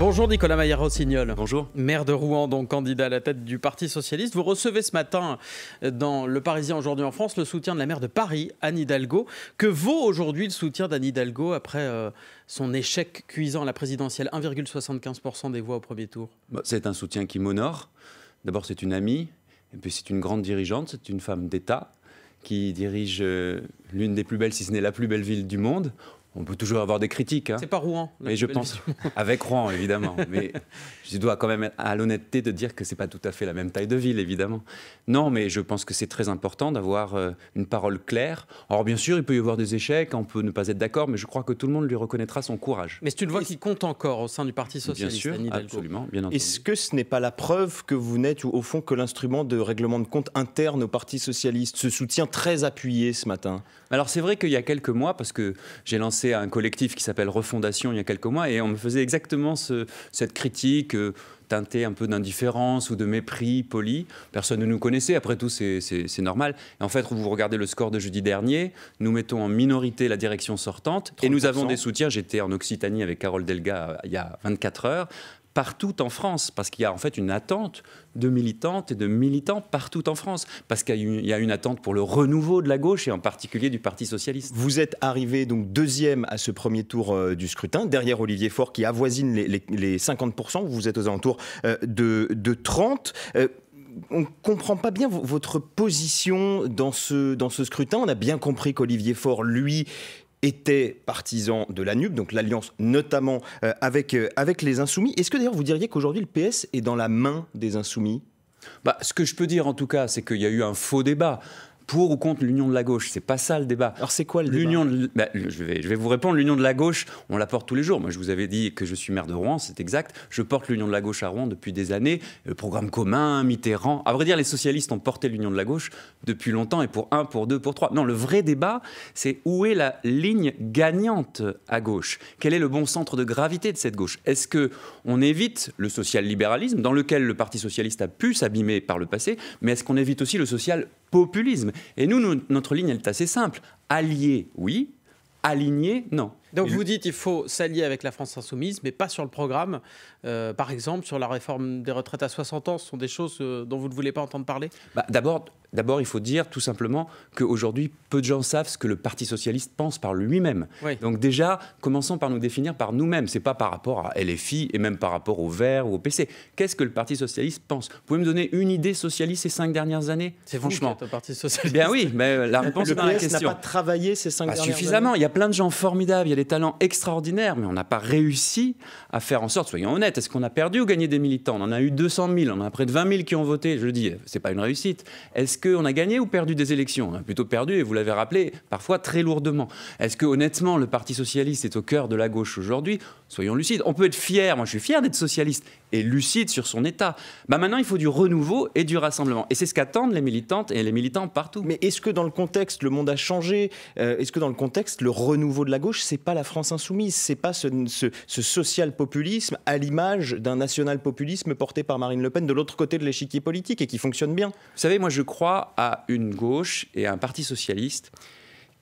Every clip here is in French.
Bonjour Nicolas Maillard-Rossignol. Bonjour. Maire de Rouen, donc candidat à la tête du Parti Socialiste. Vous recevez ce matin dans Le Parisien aujourd'hui en France le soutien de la maire de Paris, Anne Hidalgo. Que vaut aujourd'hui le soutien d'Anne Hidalgo après son échec cuisant à la présidentielle, 1,75% des voix au premier tour? C'est un soutien qui m'honore. D'abord, c'est une amie, et puis c'est une grande dirigeante, c'est une femme d'État qui dirige l'une des plus belles, si ce n'est la plus belle ville du monde. On peut toujours avoir des critiques. Hein. C'est pas Rouen. Mais je pense, avec Rouen évidemment. Mais je dois quand même à l'honnêteté de dire que c'est pas tout à fait la même taille de ville, évidemment. Non, mais je pense que c'est très important d'avoir une parole claire. Alors bien sûr, il peut y avoir des échecs, on peut ne pas être d'accord, mais je crois que tout le monde lui reconnaîtra son courage. Mais c'est une voix qui compte encore au sein du Parti Socialiste. Bien sûr, Anne Hidalgo. absolument, bien entendu. Est-ce que ce n'est pas la preuve que vous n'êtes, au fond, que l'instrument de règlement de compte interne au Parti Socialiste, ce soutien très appuyé ce matin? Alors c'est vrai qu'il y a quelques mois, parce que j'ai lancé un collectif qui s'appelle Refondation il y a quelques mois, et on me faisait exactement cette critique teintée un peu d'indifférence ou de mépris poli. Personne ne nous connaissait, après tout c'est normal. Et en fait, vous regardez le score de jeudi dernier, nous mettons en minorité la direction sortante, 30%. Et nous avons des soutiens. J'étais en Occitanie avec Carole Delga il y a 24 heures, partout en France, parce qu'il y a en fait une attente de militantes et de militants partout en France, parce qu'il y a une attente pour le renouveau de la gauche et en particulier du Parti Socialiste. Vous êtes arrivé donc deuxième à ce premier tour du scrutin, derrière Olivier Faure qui avoisine les 50%, vous êtes aux alentours de 30%. On ne comprend pas bien votre position dans ce scrutin. On a bien compris qu'Olivier Faure, lui, était partisan de la NUP, donc l'alliance notamment avec les Insoumis. Est-ce que d'ailleurs vous diriez qu'aujourd'hui le PS est dans la main des Insoumis ? Ce que je peux dire en tout cas, c'est qu'il y a eu un faux débat. Pour ou contre l'union de la gauche, c'est pas ça le débat. Alors c'est quoi le débat ? Je vais vous répondre, l'union de la gauche, on la porte tous les jours. Moi je vous avais dit que je suis maire de Rouen, c'est exact. Je porte l'union de la gauche à Rouen depuis des années. Le programme commun, Mitterrand. À vrai dire, les socialistes ont porté l'union de la gauche depuis longtemps, et pour 1, pour 2, pour 3. Non, le vrai débat, c'est où est la ligne gagnante à gauche ? Quel est le bon centre de gravité de cette gauche ? Est-ce qu'on évite le social-libéralisme, dans lequel le Parti socialiste a pu s'abîmer par le passé, mais est-ce qu'on évite aussi le social-populisme ? Et nous, notre ligne, elle est assez simple. Allier, oui. Aligner, non. Donc vous dites qu'il faut s'allier avec la France insoumise, mais pas sur le programme. Par exemple, sur la réforme des retraites à 60 ans, ce sont des choses dont vous ne voulez pas entendre parler ? D'abord, il faut dire tout simplement qu'aujourd'hui, peu de gens savent ce que le Parti socialiste pense par lui-même. Oui. Donc déjà, commençons par nous définir par nous-mêmes. Ce n'est pas par rapport à LFI et même par rapport au Verts ou au PC. Qu'est-ce que le Parti socialiste pense ? Vous pouvez me donner une idée socialiste ces 5 dernières années ? C'est franchement le Parti socialiste. Bien oui, mais la réponse est dans la question. Le PS n'a pas travaillé ces 5 dernières années ? Suffisamment. Il y a plein de gens formidables, il y a des talents extraordinaires, mais on n'a pas réussi à faire en sorte, soyons honnêtes, est-ce qu'on a perdu ou gagné des militants ? On en a eu 200 000, on en a près de 20 000 qui ont voté, je le dis, c'est pas une réussite. Est-ce qu'on a gagné ou perdu des élections ? On a plutôt perdu, et vous l'avez rappelé, parfois très lourdement. Est-ce que honnêtement, le Parti socialiste est au cœur de la gauche aujourd'hui ? Soyons lucides. On peut être fier, moi je suis fier d'être socialiste, et lucide sur son état. Maintenant, il faut du renouveau et du rassemblement. Et c'est ce qu'attendent les militantes et les militants partout. Mais est-ce que dans le contexte, le monde a changé ? Est-ce que dans le contexte, le renouveau de la gauche, c'est pas la France insoumise, c'est pas ce social-populisme à l'image d'un national-populisme porté par Marine Le Pen de l'autre côté de l'échiquier politique et qui fonctionne bien ? Vous savez, moi je crois à une gauche et à un Parti socialiste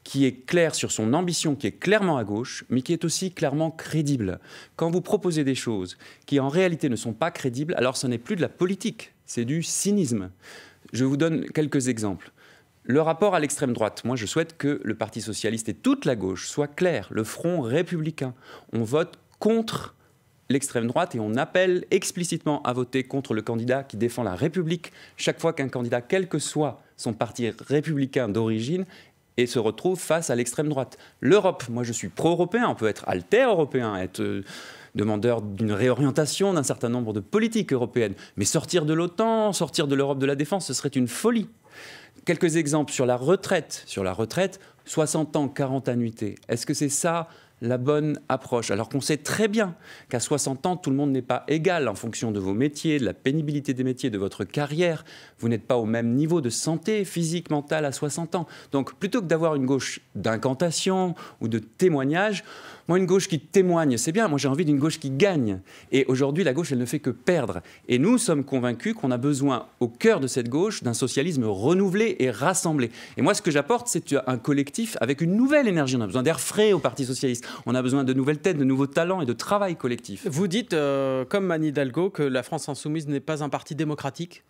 qui est clair sur son ambition, qui est clairement à gauche, mais qui est aussi clairement crédible. Quand vous proposez des choses qui en réalité ne sont pas crédibles, alors ce n'est plus de la politique, c'est du cynisme. Je vous donne quelques exemples. Le rapport à l'extrême droite, moi je souhaite que le Parti socialiste et toute la gauche soient clairs, le front républicain. On vote contre l'extrême droite et on appelle explicitement à voter contre le candidat qui défend la République chaque fois qu'un candidat, quel que soit son parti républicain d'origine, et se retrouve face à l'extrême droite. L'Europe, moi je suis pro-européen, on peut être alter-européen, être demandeur d'une réorientation d'un certain nombre de politiques européennes, mais sortir de l'OTAN, sortir de l'Europe de la défense, ce serait une folie. Quelques exemples sur la retraite. Sur la retraite, 60 ans, 40 annuités. Est-ce que c'est ça la bonne approche ? Alors qu'on sait très bien qu'à 60 ans, tout le monde n'est pas égal en fonction de vos métiers, de la pénibilité des métiers, de votre carrière. Vous n'êtes pas au même niveau de santé physique, mentale à 60 ans. Donc plutôt que d'avoir une gauche d'incantation ou de témoignage, moi une gauche qui témoigne, c'est bien. Moi j'ai envie d'une gauche qui gagne. Et aujourd'hui, la gauche, elle ne fait que perdre. Et nous sommes convaincus qu'on a besoin, au cœur de cette gauche, d'un socialisme renouvelé et rassemblé. Et moi, ce que j'apporte, c'est un collectif avec une nouvelle énergie. On a besoin d'air frais au Parti socialiste. On a besoin de nouvelles têtes, de nouveaux talents et de travail collectif. Vous dites, comme Anne Hidalgo, que la France insoumise n'est pas un parti démocratique ?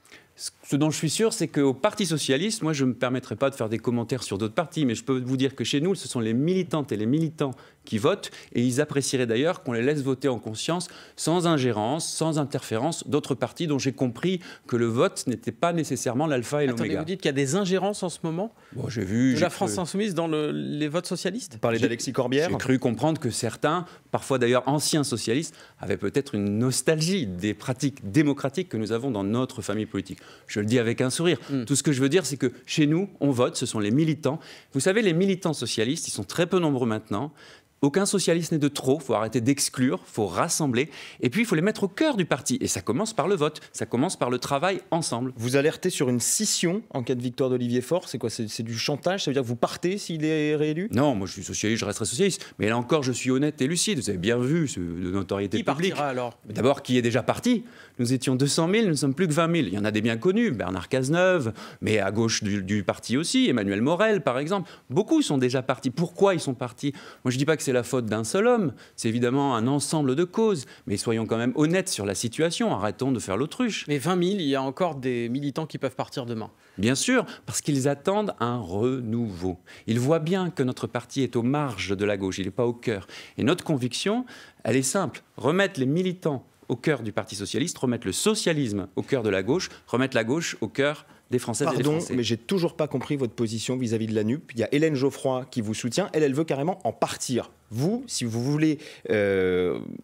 Ce dont je suis sûr, c'est qu'au Parti socialiste, moi je ne me permettrai pas de faire des commentaires sur d'autres partis, mais je peux vous dire que chez nous, ce sont les militantes et les militants qui votent, et ils apprécieraient d'ailleurs qu'on les laisse voter en conscience, sans ingérence, sans interférence d'autres partis dont j'ai compris que le vote n'était pas nécessairement l'alpha et l'oméga. Vous dites qu'il y a des ingérences en ce moment de la France insoumise dans les votes socialistes ? Vous parlez d'Alexis Corbière ? J'ai cru comprendre que certains, parfois d'ailleurs anciens socialistes, avaient peut-être une nostalgie des pratiques démocratiques que nous avons dans notre famille politique. Je le dis avec un sourire. Tout ce que je veux dire, c'est que chez nous, on vote, ce sont les militants. Vous savez, les militants socialistes, ils sont très peu nombreux maintenant. Aucun socialiste n'est de trop, il faut arrêter d'exclure, il faut rassembler, et puis il faut les mettre au cœur du parti. Et ça commence par le vote, ça commence par le travail ensemble. Vous alertez sur une scission en cas de victoire d'Olivier Faure, c'est quoi ? C'est du chantage ? Ça veut dire que vous partez s'il est réélu ? Non, moi je suis socialiste, je resterai socialiste. Mais là encore, je suis honnête et lucide, vous avez bien vu de notoriété publique. Qui partira alors ? D'abord, qui est déjà parti ? Nous étions 200 000, nous ne sommes plus que 20 000. Il y en a des bien connus, Bernard Cazeneuve, mais à gauche du parti aussi, Emmanuel Morel par exemple. Beaucoup sont déjà partis. Pourquoi ils sont partis ? Moi je ne dis pas que c'est la faute d'un seul homme, c'est évidemment un ensemble de causes, mais soyons quand même honnêtes sur la situation, arrêtons de faire l'autruche. Mais 20 000, il y a encore des militants qui peuvent partir demain. Bien sûr, parce qu'ils attendent un renouveau. Ils voient bien que notre parti est aux marges de la gauche, il n'est pas au cœur. Et notre conviction, elle est simple, remettre les militants au cœur du Parti socialiste, remettre le socialisme au cœur de la gauche, remettre la gauche au cœur des Françaises et des Français. Pardon, mais j'ai toujours pas compris votre position vis-à-vis de la NUP. Il y a Hélène Geoffroy qui vous soutient. Elle veut carrément en partir. Vous, si vous voulez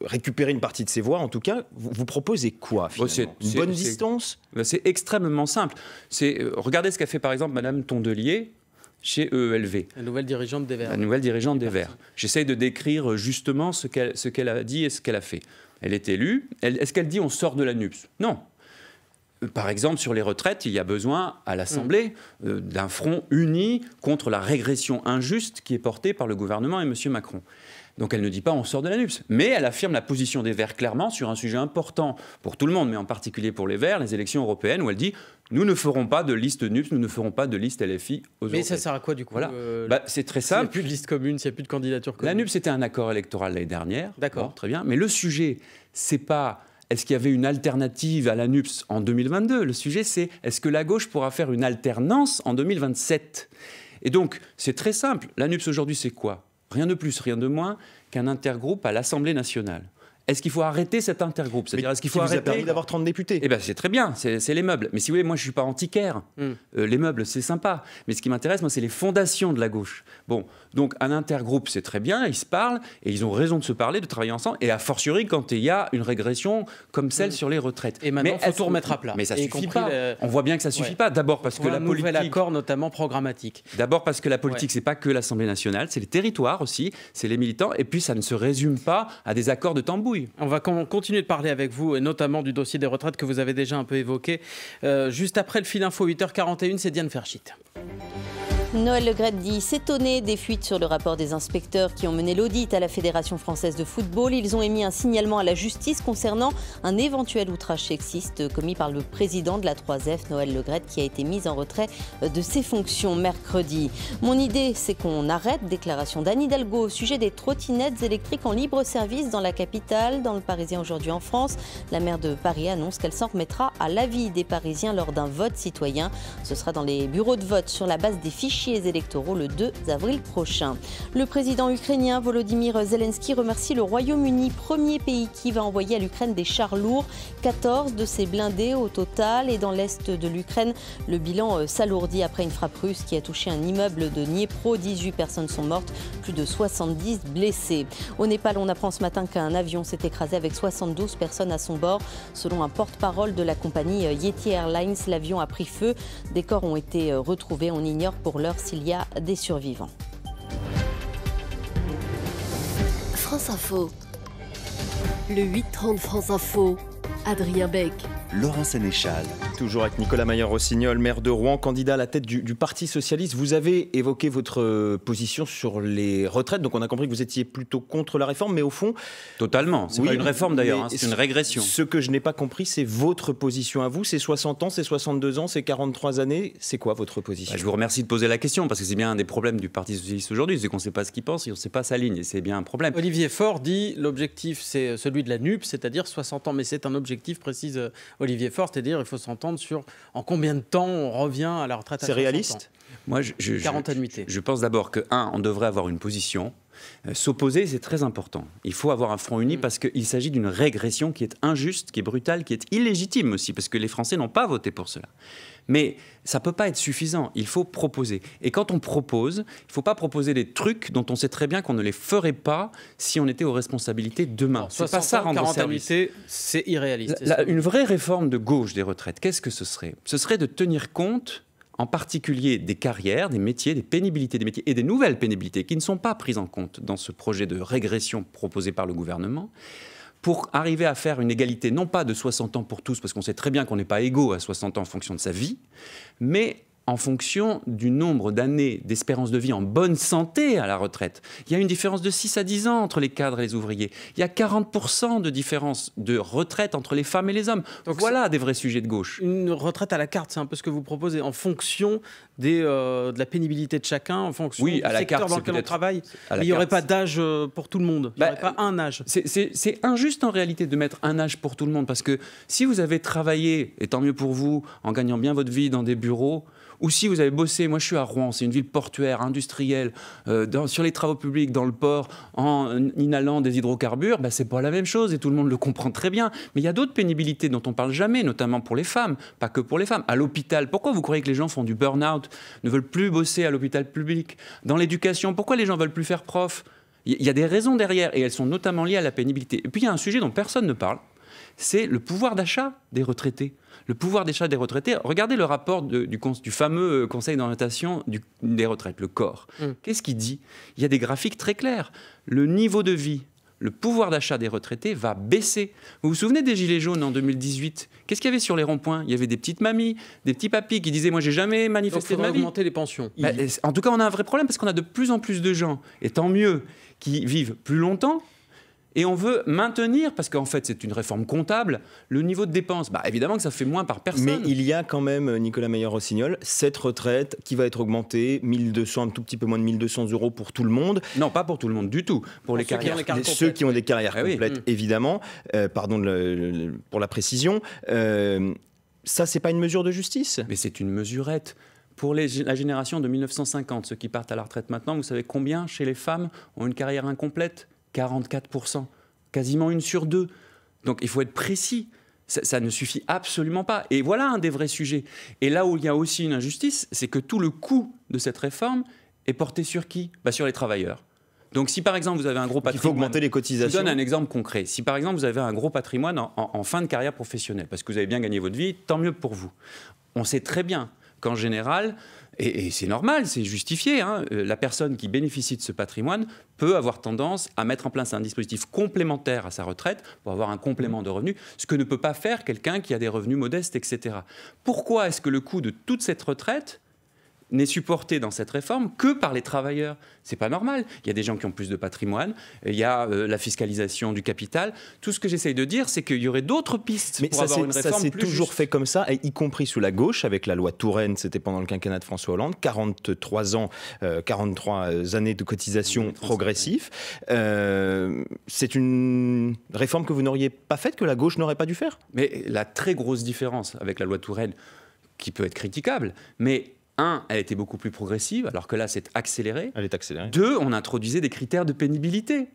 récupérer une partie de ses voix, en tout cas, vous proposez quoi finalement ? Une bonne distance ? C'est extrêmement simple. Regardez ce qu'a fait par exemple Madame Tondelier chez EELV. La nouvelle dirigeante des Verts. La nouvelle dirigeante des Verts. J'essaye de décrire justement ce qu'elle a dit et ce qu'elle a fait. Elle est élue. Est-ce qu'elle dit on sort de la NUPS ? Non. Par exemple, sur les retraites, il y a besoin à l'Assemblée d'un front uni contre la régression injuste qui est portée par le gouvernement et M. Macron. Donc elle ne dit pas on sort de la NUPS, mais elle affirme la position des Verts clairement sur un sujet important pour tout le monde, mais en particulier pour les Verts, les élections européennes, où elle dit nous ne ferons pas de liste NUPS, nous ne ferons pas de liste LFI aux européennes. Mais ça sert à quoi du coup ? Voilà. C'est très simple. S'il n'y a plus de liste commune, s'il n'y a plus de candidature commune. La NUPS, c'était un accord électoral l'année dernière. D'accord. Bon, très bien. Mais le sujet, c'est pas est-ce qu'il y avait une alternative à la NUPS en 2022 ? Le sujet, c'est est-ce que la gauche pourra faire une alternance en 2027 ? Et donc, c'est très simple. La NUPS aujourd'hui, c'est quoi ? Rien de plus, rien de moins qu'un intergroupe à l'Assemblée nationale. Est-ce qu'il faut arrêter cet intergroupe ? C'est-à-dire, est-ce qu'il faut arrêter ? Vous a permis d'avoir 30 députés. Eh bien, c'est très bien, c'est les meubles. Mais si vous voulez, moi, je ne suis pas antiquaire. Les meubles, c'est sympa. Mais ce qui m'intéresse, moi, c'est les fondations de la gauche. Bon, donc, un intergroupe, c'est très bien, ils se parlent, et ils ont raison de se parler, de travailler ensemble, et a fortiori quand il y a une régression comme celle sur les retraites. Et maintenant, il faut tout remettre à plat. Mais ça ne suffit pas. On voit bien que ça ne suffit pas. D'abord parce que la politique... Un nouvel accord, notamment programmatique. D'abord parce que la politique, c'est pas que l'Assemblée nationale, c'est les territoires aussi, c'est les militants, et puis ça ne se résume pas à des accords de tambouille. On va continuer de parler avec vous, et notamment du dossier des retraites que vous avez déjà un peu évoqué. Juste après le fil info, 8h41, c'est Diane Ferchit. Noël Le Graët dit s'étonner des fuites sur le rapport des inspecteurs qui ont mené l'audit à la Fédération française de football. Ils ont émis un signalement à la justice concernant un éventuel outrage sexiste commis par le président de la 3F, Noël Le Graët, qui a été mis en retrait de ses fonctions mercredi. Mon idée, c'est qu'on arrête. Déclaration d'Anne Hidalgo au sujet des trottinettes électriques en libre service dans la capitale. Dans le Parisien aujourd'hui en France, la maire de Paris annonce qu'elle s'en remettra à l'avis des Parisiens lors d'un vote citoyen. Ce sera dans les bureaux de vote sur la base des fichiers électoraux le 2 avril prochain. Le président ukrainien Volodymyr Zelensky remercie le Royaume-Uni, premier pays qui va envoyer à l'Ukraine des chars lourds, 14 de ces blindés au total. Et dans l'est de l'Ukraine, le bilan s'alourdit après une frappe russe qui a touché un immeuble de Dniepro. 18 personnes sont mortes, plus de 70 blessés. Au Népal, on apprend ce matin qu'un avion s'est écrasé avec 72 personnes à son bord. Selon un porte-parole de la compagnie Yeti Airlines, l'avion a pris feu. Des corps ont été retrouvés. On ignore pour l'heure s'il y a des survivants. France Info. Le 8-30 France Info. Adrien Beck. Laurent Sénéchal. Toujours avec Nicolas Mayer-Rossignol, maire de Rouen, candidat à la tête du Parti Socialiste. Vous avez évoqué votre position sur les retraites, donc on a compris que vous étiez plutôt contre la réforme, mais au fond... Totalement, c'est pas une réforme d'ailleurs, c'est une régression. Ce que je n'ai pas compris, c'est votre position à vous, c'est 60 ans, c'est 62 ans, c'est 43 années, c'est quoi votre position? Je vous remercie de poser la question, parce que c'est bien un des problèmes du Parti Socialiste aujourd'hui, c'est qu'on ne sait pas ce qu'il pense et on ne sait pas sa ligne, et c'est bien un problème. Olivier Faure dit l'objectif c'est celui de la NUP, c'est-à-dire 60 ans, mais c'est un objectif, précise Olivier Faure, c'est-à-dire il faut s'entendre sur en combien de temps on revient à la retraite à 60 ans. C'est réaliste? Moi, 40 annuités. Je pense d'abord que, on devrait avoir une position. S'opposer, c'est très important. Il faut avoir un front uni parce qu'il s'agit d'une régression qui est injuste, qui est brutale, qui est illégitime aussi, parce que les Français n'ont pas voté pour cela. Mais ça ne peut pas être suffisant, il faut proposer. Et quand on propose, il ne faut pas proposer des trucs dont on sait très bien qu'on ne les ferait pas si on était aux responsabilités demain. C'est pas ça, rendre service. C'est irréaliste. Une vraie réforme de gauche des retraites, qu'est-ce que ce serait? Ce serait de tenir compte en particulier des carrières, des métiers, des pénibilités des métiers et des nouvelles pénibilités qui ne sont pas prises en compte dans ce projet de régression proposé par le gouvernement, pour arriver à faire une égalité, non pas de 60 ans pour tous, parce qu'on sait très bien qu'on n'est pas égaux à 60 ans en fonction de sa vie, mais en fonction du nombre d'années d'espérance de vie en bonne santé à la retraite. Il y a une différence de 6 à 10 ans entre les cadres et les ouvriers. Il y a 40% de différence de retraite entre les femmes et les hommes. Donc voilà des vrais sujets de gauche. Une retraite à la carte, c'est un peu ce que vous proposez, en fonction de la pénibilité de chacun, en fonction du secteur dans lequel on travaille. Il n'y aurait pas d'âge pour tout le monde. Il n'y aurait pas un âge. C'est injuste en réalité de mettre un âge pour tout le monde, parce que si vous avez travaillé, et tant mieux pour vous, en gagnant bien votre vie dans des bureaux, ou si vous avez bossé, moi je suis à Rouen, c'est une ville portuaire, industrielle, sur les travaux publics, dans le port, en inhalant des hydrocarbures, c'est pas la même chose et tout le monde le comprend très bien. Mais il y a d'autres pénibilités dont on parle jamais, notamment pour les femmes, pas que pour les femmes. À l'hôpital, pourquoi vous croyez que les gens font du burn-out, ne veulent plus bosser à l'hôpital public? Dans l'éducation, pourquoi les gens veulent plus faire prof? Il y a des raisons derrière et elles sont notamment liées à la pénibilité. Et puis il y a un sujet dont personne ne parle, c'est le pouvoir d'achat des retraités. Le pouvoir d'achat des retraités, regardez le rapport du fameux Conseil d'orientation des retraites, le COR. Qu'est-ce qu'il dit? Il y a des graphiques très clairs. Le niveau de vie, le pouvoir d'achat des retraités va baisser. Vous vous souvenez des Gilets jaunes en 2018? Qu'est-ce qu'il y avait sur les ronds-points? Il y avait des petites mamies, des petits papis qui disaient « moi j'ai jamais manifesté de ma vie ». Augmenter les pensions. En tout cas, on a un vrai problème parce qu'on a de plus en plus de gens, et tant mieux, qui vivent plus longtemps. Et on veut maintenir, parce qu'en fait c'est une réforme comptable, le niveau de dépenses. Évidemment que ça fait moins par personne. Mais il y a quand même, Nicolas Mayer-Rossignol, cette retraite qui va être augmentée, 1200, un tout petit peu moins de 1200 € pour tout le monde. Non, pas pour tout le monde du tout. Pour les carrières. Ceux qui ont des carrières complètes, évidemment. Pardon pour la précision. Ça, c'est pas une mesure de justice? Mais c'est une mesurette. Pour la génération de 1950, ceux qui partent à la retraite maintenant, vous savez combien chez les femmes ont une carrière incomplète? 44%, quasiment 1 sur 2. Donc il faut être précis, ça ne suffit absolument pas. Et voilà un des vrais sujets. Et là où il y a aussi une injustice, c'est que tout le coût de cette réforme est porté sur qui? Sur les travailleurs. Donc si par exemple vous avez un gros patrimoine... Il faut augmenter les cotisations. Je vous donne un exemple concret. Si par exemple vous avez un gros patrimoine en fin de carrière professionnelle, parce que vous avez bien gagné votre vie, tant mieux pour vous. On sait très bien qu'en général... Et c'est normal, c'est justifié, la personne qui bénéficie de ce patrimoine peut avoir tendance à mettre en place un dispositif complémentaire à sa retraite pour avoir un complément de revenus, ce que ne peut pas faire quelqu'un qui a des revenus modestes, etc. Pourquoi est-ce que le coût de toute cette retraite n'est supporté dans cette réforme que par les travailleurs? C'est pas normal. Il y a des gens qui ont plus de patrimoine, il y a la fiscalisation du capital. Tout ce que j'essaye de dire, c'est qu'il y aurait d'autres pistes pour avoir une réforme plus juste. Ça s'est toujours fait comme ça, y compris sous la gauche, avec la loi Touraine, c'était pendant le quinquennat de François Hollande, 43 ans, 43 années de cotisation progressive. C'est une réforme que vous n'auriez pas faite, que la gauche n'aurait pas dû faire? Mais la très grosse différence avec la loi Touraine, qui peut être critiquable, mais elle était beaucoup plus progressive, alors que là, c'est accéléré. Elle est accélérée. 2, on introduisait des critères de pénibilité.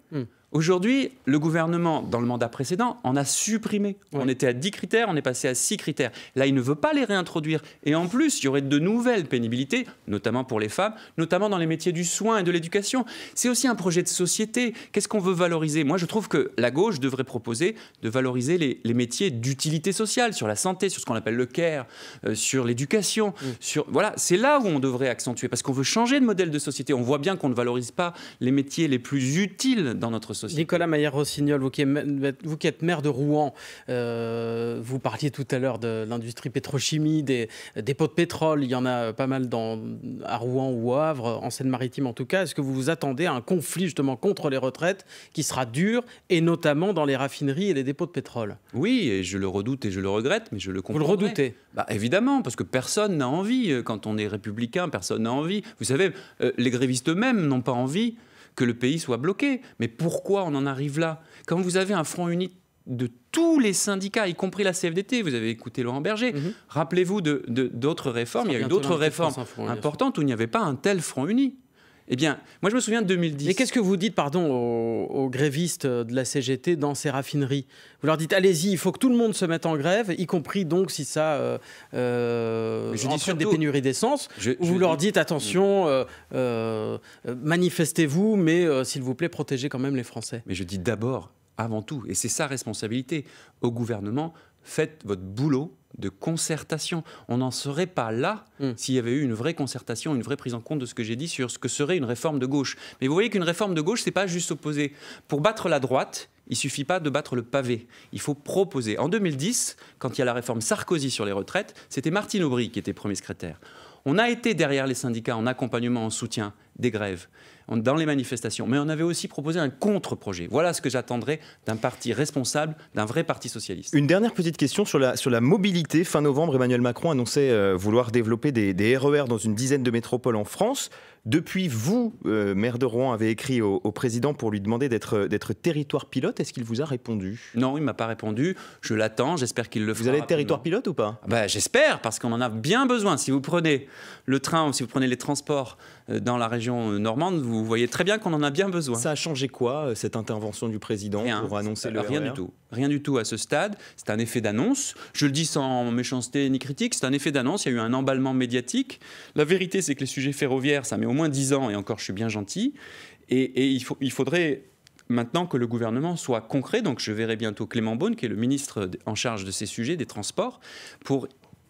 Aujourd'hui, le gouvernement, dans le mandat précédent, en a supprimé. On était à 10 critères, on est passé à 6 critères. Là, il ne veut pas les réintroduire. Et en plus, il y aurait de nouvelles pénibilités, notamment pour les femmes, notamment dans les métiers du soin et de l'éducation. C'est aussi un projet de société. Qu'est-ce qu'on veut valoriser? Moi, je trouve que la gauche devrait proposer de valoriser les métiers d'utilité sociale, sur la santé, sur ce qu'on appelle le care, sur l'éducation. Voilà, c'est là où on devrait accentuer, parce qu'on veut changer de modèle de société. On voit bien qu'on ne valorise pas les métiers les plus utiles dans notre société. société. Nicolas Maillère-Rossignol, vous qui êtes maire de Rouen, vous parliez tout à l'heure de l'industrie pétrochimie, des dépôts de pétrole. Il y en a pas mal à Rouen ou au Havre, en Seine-Maritime en tout cas. Est-ce que vous vous attendez à un conflit justement contre les retraites qui sera dur, et notamment dans les raffineries et les dépôts de pétrole? Oui, et je le redoute et je le regrette, mais je le comprends. Vous le redoutez? Évidemment, parce que personne n'a envie. Quand on est républicain, personne n'a envie. Vous savez, les grévistes eux-mêmes n'ont pas envie que le pays soit bloqué. Mais pourquoi on en arrive là? Quand vous avez un front uni de tous les syndicats, y compris la CFDT, vous avez écouté Laurent Berger, rappelez-vous d'autres réformes, il y a eu d'autres réformes importantes où il n'y avait pas un tel front uni. Eh bien, moi je me souviens de 2010. Mais qu'est-ce que vous dites, pardon, aux grévistes de la CGT dans ces raffineries? Vous leur dites, allez-y, il faut que tout le monde se mette en grève, y compris donc si ça entraîne des pénuries d'essence. Ou vous leur dites, attention, manifestez-vous, mais s'il vous plaît, protégez quand même les Français. Mais je dis d'abord, avant tout, et c'est sa responsabilité, au gouvernement, faites votre boulot de concertation. On n'en serait pas là s'il y avait eu une vraie concertation, une vraie prise en compte de ce que j'ai dit sur ce que serait une réforme de gauche. Mais vous voyez qu'une réforme de gauche, c'est pas juste s'opposer. Pour battre la droite, il suffit pas de battre le pavé. Il faut proposer. En 2010, quand il y a la réforme Sarkozy sur les retraites, c'était Martine Aubry qui était premier secrétaire. On a été derrière les syndicats en accompagnement, en soutien des grèves, dans les manifestations. Mais on avait aussi proposé un contre-projet. Voilà ce que j'attendrais d'un parti responsable, d'un vrai parti socialiste. Une dernière petite question sur la mobilité. Fin novembre, Emmanuel Macron annonçait vouloir développer des RER dans une dizaine de métropoles en France. Depuis, vous, maire de Rouen, avez écrit au président pour lui demander d'être territoire pilote. Est-ce qu'il vous a répondu? Non, il ne m'a pas répondu. Je l'attends. J'espère qu'il le fera. Vous allez être territoire pilote ou pas? J'espère, parce qu'on en a bien besoin. Si vous prenez le train ou si vous prenez les transports dans la région normande, vous voyez très bien qu'on en a bien besoin. Ça a changé quoi, cette intervention du président pour annoncer le RER? Rien du tout. Rien du tout à ce stade. C'est un effet d'annonce. Je le dis sans méchanceté ni critique. C'est un effet d'annonce. Il y a eu un emballement médiatique. La vérité, c'est que les sujets ferroviaires, ça met au moins 10 ans, et encore, je suis bien gentil. Et il faudrait maintenant que le gouvernement soit concret. Donc, je verrai bientôt Clément Beaune, qui est le ministre en charge de ces sujets, des transports, pour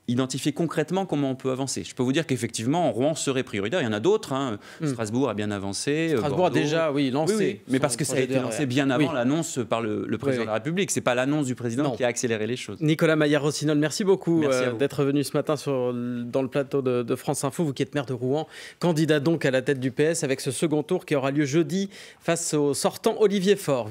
identifier concrètement comment on peut avancer. Je peux vous dire qu'effectivement, Rouen serait prioritaire. Il y en a d'autres. Strasbourg a bien avancé. Strasbourg a déjà, lancé. Oui. Mais parce que ça a été lancé bien avant l'annonce par le président de la République. Ce n'est pas l'annonce du président qui a accéléré les choses. Nicolas Maillère-Rossignol, merci beaucoup d'être venu ce matin dans le plateau de France Info. Vous qui êtes maire de Rouen, candidat donc à la tête du PS avec ce second tour qui aura lieu jeudi face au sortant Olivier Faure.